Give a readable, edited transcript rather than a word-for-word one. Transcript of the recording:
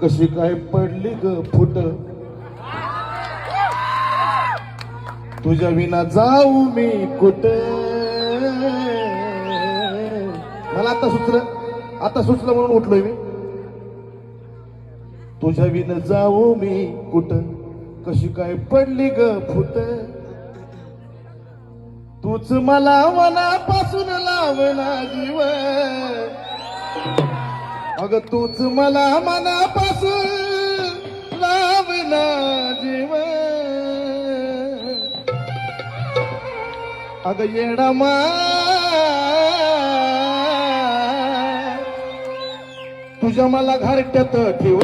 कशी काय पडली ग फुट, तुझ्या विना जाऊ मी कुठ. मला आता सुचलं म्हणून उठलोय मी. तुझ्या विना जाऊ मी कुठ, कशी काय पडली ग फुट, तूच मला मनापासून लावला जीव. अग तूच मला मनापासून लावला जीव. अग येडा तुझ्या मला घरट्यात ठेव.